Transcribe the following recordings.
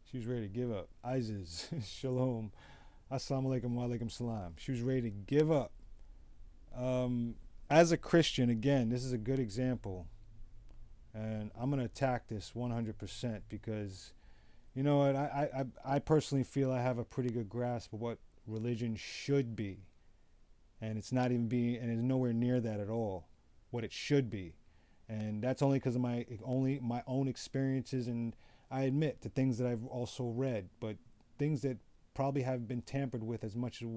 She was ready to give up. Isis, shalom, assalamu alaikum wa alaikum salam. She was ready to give up. As a Christian, again, this is a good example. And I'm going to attack this 100% because, you know what, I personally feel I have a pretty good grasp of what religion should be. And it's not even being, and it's nowhere near that at all, what it should be. And that's only because of my own experiences, and I admit the things that I've also read, but things that probably have been tampered with as much as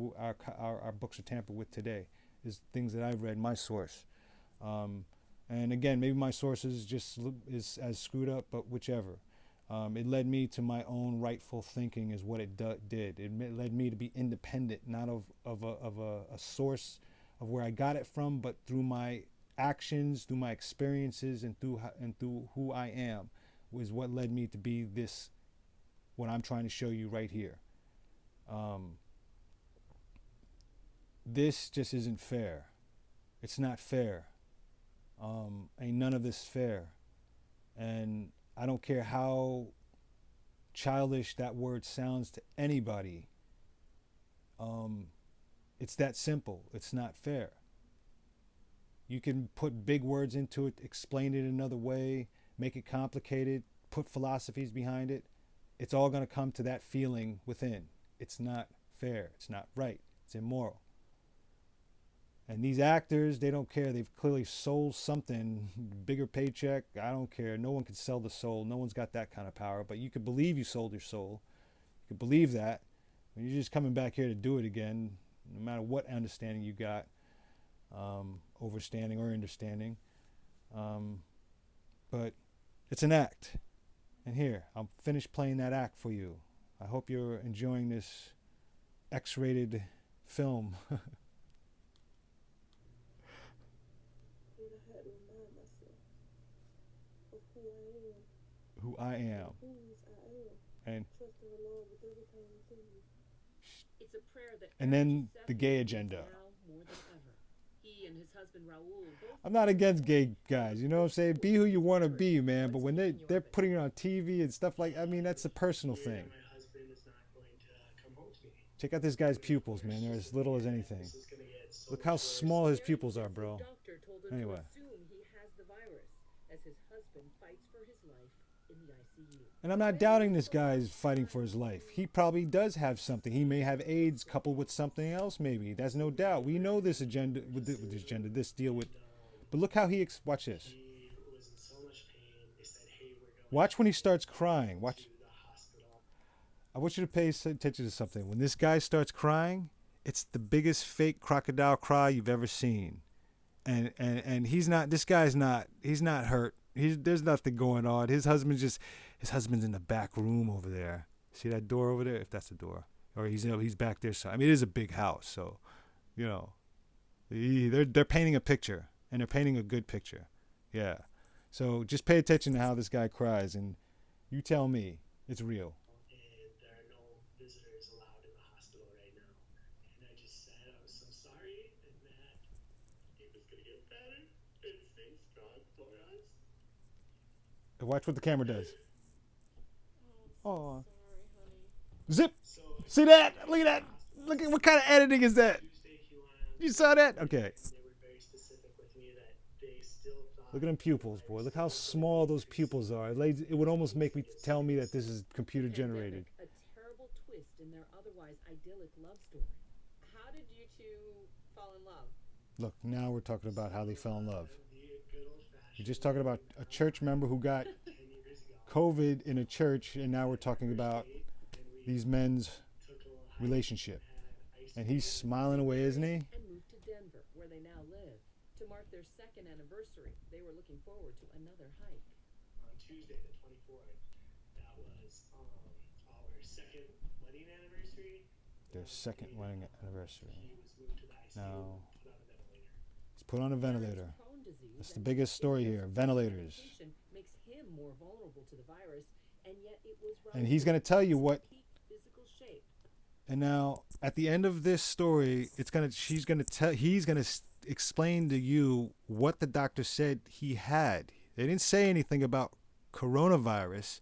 our books are tampered with today is things that I've read, my source. And again, maybe my source is as screwed up, but whichever. It led me to my own rightful thinking is what it did. It led me to be independent, not of a source of where I got it from, but through my actions, through my experiences, and through who I am, was what led me to be this, what I'm trying to show you right here. This just isn't fair. It's not fair. Ain't none of this fair. And I don't care how childish that word sounds to anybody. It's that simple. It's not fair. You can put big words into it, explain it another way, make it complicated, put philosophies behind it. It's all going to come to that feeling within. It's not fair. It's not right. It's immoral. And these actors, they don't care. They've clearly sold something, bigger paycheck. I don't care. No one can sell the soul. No one's got that kind of power. But you could believe you sold your soul. You could believe that. You're just coming back here to do it again, no matter what understanding you got, overstanding or understanding. But it's an act. And here, I'll finish playing that act for you. I hope you're enjoying this X-rated film. Who I am. And and then the gay agenda. I'm not against gay guys, you know what I'm saying? Be who you want to be, man. But when they're putting it on TV and stuff like, I mean, that's a personal thing. Check out this guy's pupils, man. They're as little as anything. Look how small his pupils are, bro. Anyway. And I'm not doubting this guy's fighting for his life. He probably does have something. He may have AIDS coupled with something else, maybe. That's no doubt. We know this agenda, this deal with. But look how watch this. Watch when he starts crying. Watch. I want you to pay attention to something. When this guy starts crying, it's the biggest fake crocodile cry you've ever seen. And he's not, this guy's not, he's not hurt. There's nothing going on. His husband's in the back room over there. See that door over there? If that's the door. Or he's back there. So, I mean, it is a big house. So, you know, they're painting a picture. And they're painting a good picture. Yeah. So just pay attention to how this guy cries. And you tell me it's real. Watch what the camera does. Oh. Zip. See that? Look at that. Look at what kind of editing is that? You saw that? Okay. Look at them pupils, boy. Look how small those pupils are. It would almost make me tell me that this is computer generated. A terrible twist in their otherwise idyllic love story. How did you two fall in love? Look, now we're talking about how they fell in love. We're just talking about a church member who got COVID in a church, and now we're talking about these men's relationship. And he's smiling away, isn't he? And moved to Denver, where they now live. To mark their second anniversary, they were looking forward to another hike. On Tuesday, the 24th, that was our second wedding anniversary. Their second wedding anniversary. He was moved to the ICU, Now, put on a ventilator. he's put on a ventilator. That's the biggest story here. Ventilators. Makes him more vulnerable to the virus, and yet it was And he's going to tell you what. physical shape. And now, at the end of this story, he's going to explain to you what the doctor said he had. They didn't say anything about coronavirus.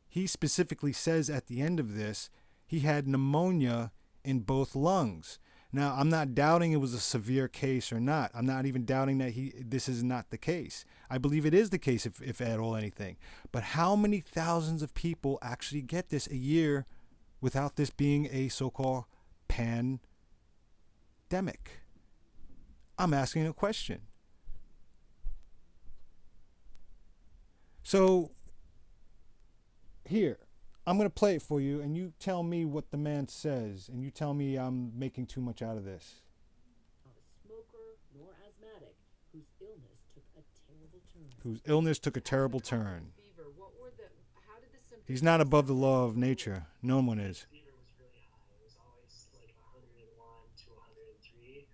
He specifically says at the end of this, he had pneumonia in both lungs. Now, I'm not doubting it was a severe case or not. I'm not even doubting that this is not the case. I believe it is the case, if at all anything. But how many thousands of people actually get this a year without this being a so-called pandemic? I'm asking a question. So, here, I'm going to play it for you, and you tell me what the man says, and you tell me I'm making too much out of this. Not a smoker nor asthmatic whose illness took a terrible turn. Fever. What were the? How did the symptoms? He's not above the law of nature. No one is. Fever was really high. It was always like 101 to 103.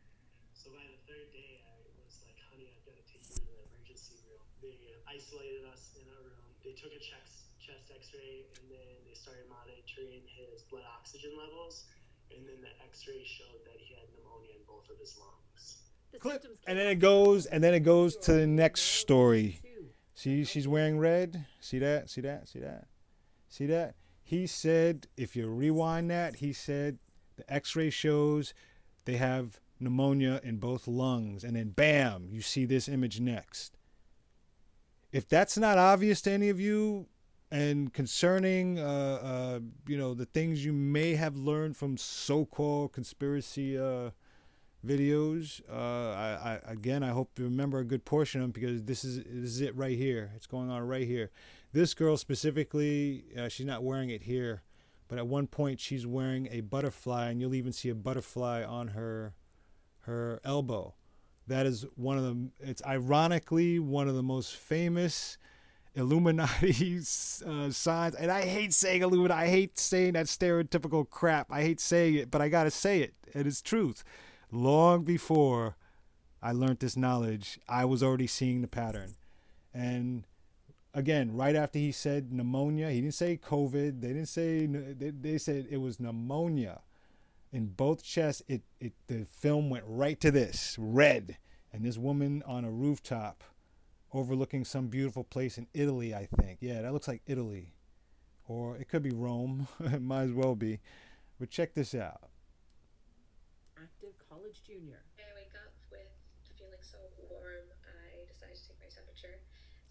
So by the third day, I was like, honey, I've got to take you to the emergency room. They isolated us in a room. They took a chest x-ray, and then they started monitoring his blood oxygen levels. And then the x-ray showed that he had pneumonia in both of his lungs. Clip. And then it goes to the next story. See, she's wearing red. See that? See that? See that? See that? He said, if you rewind that, he said the x-ray shows they have pneumonia in both lungs. And then bam, you see this image next. If that's not obvious to any of you, and concerning, the things you may have learned from so-called conspiracy videos, I hope you remember a good portion of them, because this is it right here. It's going on right here. This girl specifically, she's not wearing it here, but at one point she's wearing a butterfly, and you'll even see a butterfly on her elbow. That is it's ironically one of the most famous Illuminati signs. And I hate saying Illuminati. I hate saying that stereotypical crap. I hate saying it, but I got to say it. And it's truth. Long before I learned this knowledge, I was already seeing the pattern. And again, right after he said pneumonia, he didn't say COVID. They didn't say, they said it was pneumonia. In both chests, the film went right to this, red. And this woman on a rooftop overlooking some beautiful place in Italy, I think. Yeah, that looks like Italy. Or it could be Rome. It might as well be. But check this out. Active college junior. I wake up with feeling so warm. I decided to take my temperature.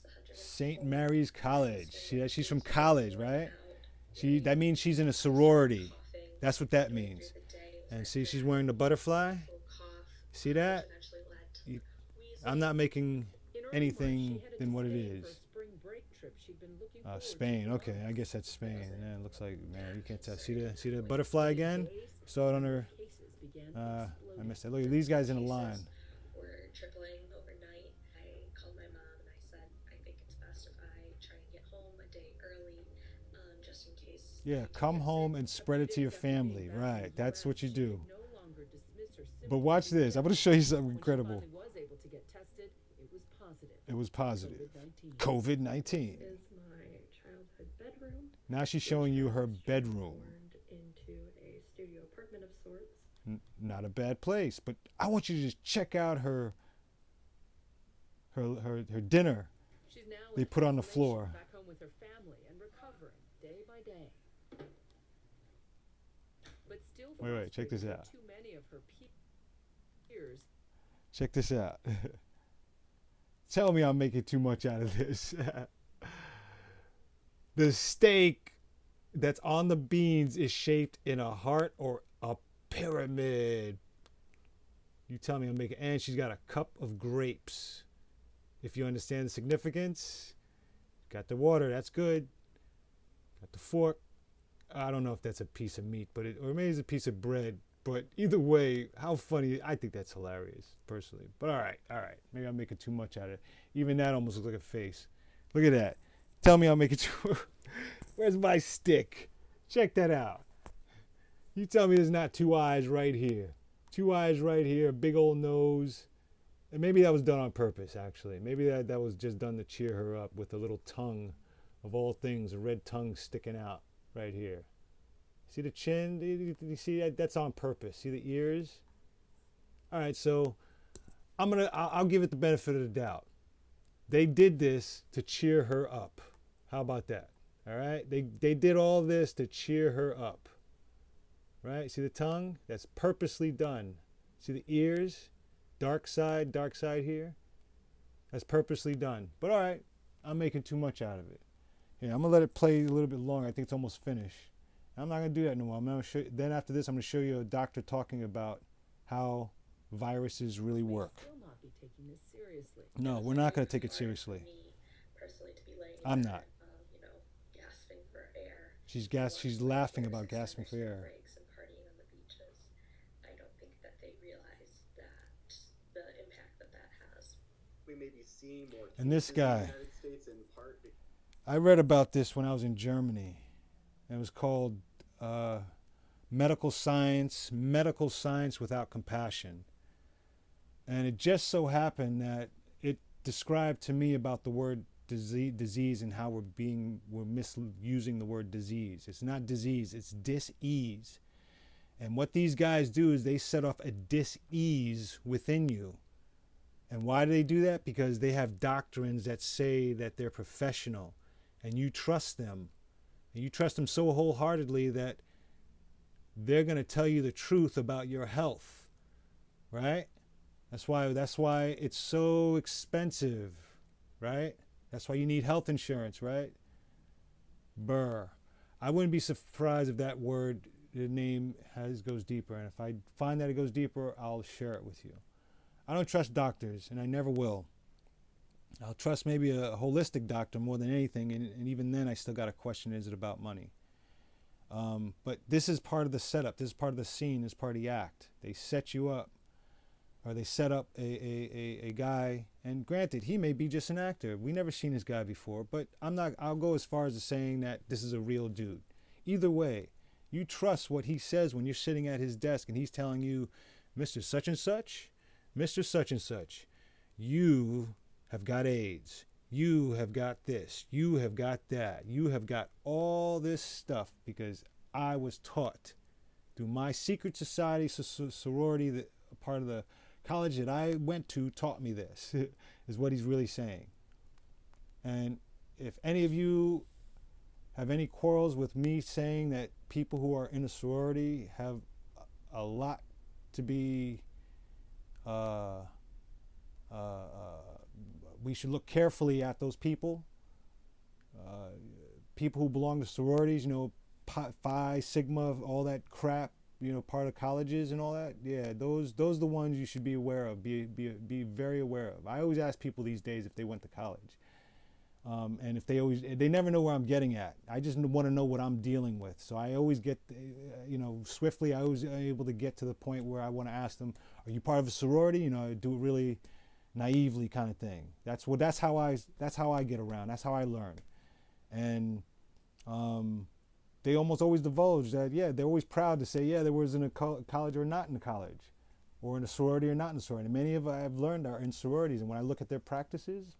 It's 100. St. Mary's College. See, she's from college, right? That means she's in a sorority. That's what that means. And see, she's wearing the butterfly. See that? I'm not making anything than what it is. Spain. Okay, I guess that's Spain. Yeah, it looks like, man, you can't tell. See the butterfly again? Saw it on her. I missed it. Look at these guys in a line. We're tripling overnight. I called my mom and I said, I think it's best if I try and get home a day early, just in case. Yeah, come home and spread it to your family. Right, that's what you do. But watch this. I'm going to show you something incredible. It was positive. COVID-19. Is my childhood bedroom. Now she's showing you her bedroom. Turned into a studio apartment of sorts. Not a bad place, but I want you to just check out her dinner. They put on the floor. Back home with her family and recovering day by day. But still, Wait, check this out. Too many of her peers. Check this out. Tell me I'm making too much out of this. The steak that's on the beans is shaped in a heart or a pyramid. You tell me I'm making... And she's got a cup of grapes. If you understand the significance. Got the water, that's good. Got the fork. I don't know if that's a piece of meat, or maybe it's a piece of bread. But either way, how funny. I think that's hilarious, personally. But all right. Maybe I'm making too much out of it. Even that almost looks like a face. Look at that. Tell me I'm making too... Where's my stick? Check that out. You tell me there's not two eyes right here. Two eyes right here, a big old nose. And maybe that was done on purpose, actually. Maybe that was just done to cheer her up with a little tongue, of all things, a red tongue sticking out right here. See the chin? You see that? That's on purpose. See the ears? All right, so I'll give it the benefit of the doubt. They did this to cheer her up. How about that? All right? They did all this to cheer her up. Right? See the tongue? That's purposely done. See the ears? Dark side here? That's purposely done. But all right, I'm making too much out of it. Yeah, I'm going to let it play a little bit longer. I think it's almost finished. I'm not going to do that no more. I'm going to show you, then after this, I'm going to show you a doctor talking about how viruses really work. Still not be taking this seriously. No, we're not going to take it seriously. Me personally to be laying I'm there, not. Gasping for air. She's laughing about gasping for air. Breaks and partying on the beaches. I don't think that they realize that the impact that has. We may be seeing more And this guy, in the United States in part because I read about this when I was in Germany. It was called medical science without compassion. And it just so happened that it described to me about the word disease and how we're misusing the word disease. It's not disease, it's dis-ease. And what these guys do is they set off a dis-ease within you. And why do they do that? Because they have doctrines that say that they're professional and you trust them. And you trust them so wholeheartedly that they're going to tell you the truth about your health, right? That's why it's so expensive, right? That's why you need health insurance, right? Burr. I wouldn't be surprised if that word, the name goes deeper. And if I find that it goes deeper, I'll share it with you. I don't trust doctors, and I never will. I'll trust maybe a holistic doctor more than anything, and even then I still got to question, is it about money? But this is part of the setup. This is part of the scene. This is part of the act. They set you up, or they set up a guy, and granted, he may be just an actor. We never seen this guy before, but I'll go as far as saying that this is a real dude. Either way, you trust what he says when you're sitting at his desk and he's telling you, Mr. Such and Such, Mr. Such and Such, you have got AIDS, you have got this, you have got that, you have got all this stuff because I was taught through my secret society, sorority, that part of the college that I went to taught me this, is what he's really saying. And if any of you have any quarrels with me saying that people who are in a sorority have a lot to be we should look carefully at those people. People who belong to sororities, Phi, Sigma, all that crap, part of colleges and all that. Yeah, those are the ones you should be aware of. Be very aware of. I always ask people these days if they went to college, and if they never know where I'm getting at. I just want to know what I'm dealing with. So I always get, swiftly. I was able to get to the point where I want to ask them, "Are you part of a sorority?" I do it really naively, kind of thing. That's how I get around. That's how I learn, and they almost always divulge that. Yeah, they're always proud to say, yeah, they was in a college or not in a college, or in a sorority or not in a sorority. Many of I've learned are in sororities, and when I look at their practices,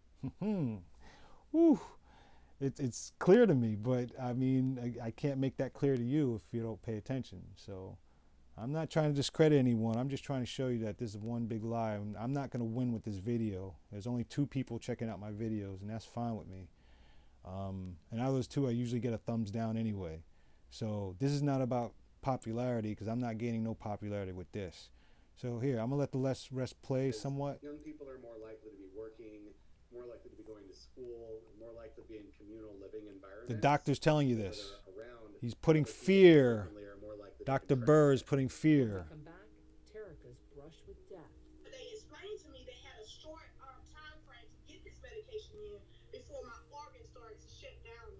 it's clear to me. But I mean, I can't make that clear to you if you don't pay attention. So I'm not trying to discredit anyone. I'm just trying to show you that this is one big lie. I'm not going to win with this video. There's only 2 people checking out my videos, and that's fine with me. And out of those 2, I usually get a thumbs down anyway. So this is not about popularity, because I'm not gaining no popularity with this. So here, I'm going to let the rest play somewhat. young people are more likely to be working, more likely to be going to school, more likely to be in communal living environments. The doctor's telling you this. Around He's putting fear. Dr. Burr is putting fear. Come back, Terica's brushed with death. They explained to me they had a short time frame to get this medication in before my organs started to shut down.